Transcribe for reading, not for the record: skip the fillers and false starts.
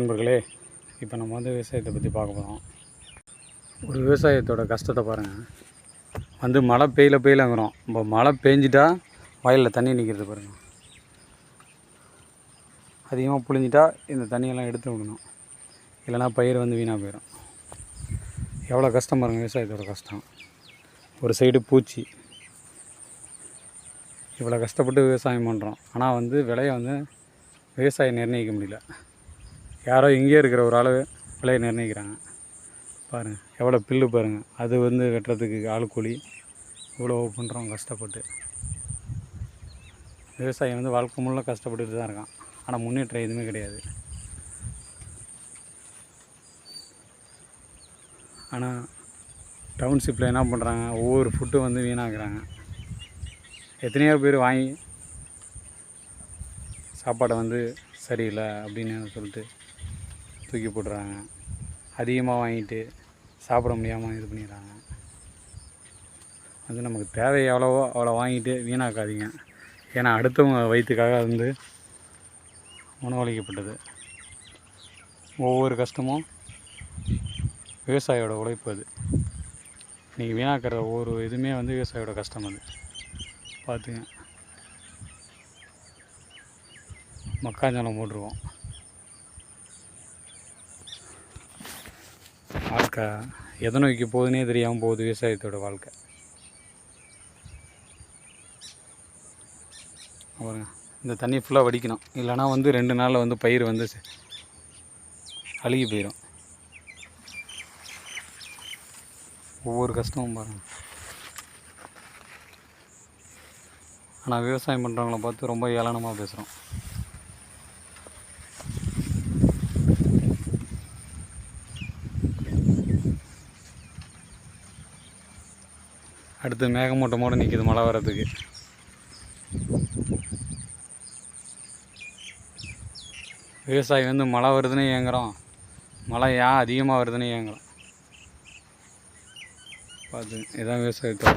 நண்பர்களே, இப்போ நம்ம வந்து விவசாயத்தை பற்றி பார்க்க போகிறோம். ஒரு விவசாயத்தோட கஷ்டத்தை பாருங்கள். மழை பெய்யலங்கிறோம். இப்போ மழை பெஞ்சிட்டா வயலில் தண்ணி நிற்கிறது பாருங்கள். அதிகமாக புழிஞ்சிட்டா இந்த தண்ணியெல்லாம் எடுத்து விடணும், இல்லைனா பயிர் வீணாக போயிடும். எவ்வளோ கஷ்டம் பாருங்கள் விவசாயத்தோட கஷ்டம். ஒரு சைடு பூச்சி, இவ்வளோ கஷ்டப்பட்டு விவசாயம் பண்ணுறோம். ஆனால் விலையை விவசாயம் நிர்ணயிக்க முடியல. யாரோ இங்கேயே இருக்கிற ஒரு ஆள் விலையை நிர்ணயிக்கிறாங்க. பாருங்கள் எவ்வளோ பில்லு பாருங்கள். அது வெட்டுறதுக்கு ஆள் கூலி, இவ்வளோ பண்ணுறோம் கஷ்டப்பட்டு. விவசாயம் வாழ்க்கை முழுக்க கஷ்டப்பட்டுட்டு தான் இருக்கான். ஆனால் முன்னேற்றம் எதுவுமே கிடையாது. ஆனால் டவுன்ஷிப்பில் என்ன பண்ணுறாங்க, ஒவ்வொரு ஃபுட்டும் வீணாக்குறாங்க. எத்தனையோ பேர் வாங்கி சாப்பாடை சரியில்லை அப்படின்னு சொல்லிட்டு தூக்கி போட்டுறாங்க. அதிகமாக வாங்கிட்டு சாப்பிட முடியாமல் இது பண்ணிடுறாங்க. நமக்கு தேவை எவ்வளவோ அவ்வளோ வாங்கிட்டு வீணாக்காதீங்க. ஏன்னா அடுத்தவங்க வயிற்றுக்காக உணவளிக்கப்பட்டது. ஒவ்வொரு கஷ்டமும் விவசாயியோட உழைப்பு. அது நீங்கள் வீணாக்கிற ஒவ்வொரு இதுவுமே விவசாயியோட கஷ்டம். அது பார்த்துங்க. மக்காஞ்சோளம் போட்டுருவோம். வாழ்க்கை எதை நோக்கி போகுதுன்னே தெரியாமல் போகுது விவசாயத்தோட வாழ்க்கை. பாருங்க, இந்த தண்ணி ஃபுல்லாக வடிக்கணும், இல்லைனா 2 நாளில் பயிர் அழுகி போயிடும். ஒவ்வொரு கஷ்டமும் பாருங்கள். ஆனால் விவசாயம் பண்ணுறவங்கள பார்த்து ரொம்ப ஏளனமாக பேசுகிறோம். அடுத்து மேகமூட்டமோடு நிற்கிது மழை வர்றதுக்கு. விவசாயி மழை வருதுன்னு ஏங்குறோம், மழை ஏன் அதிகமாக வருதுன்னு ஏங்குறோம். பார்த்து இதான் விவசாயத்தோட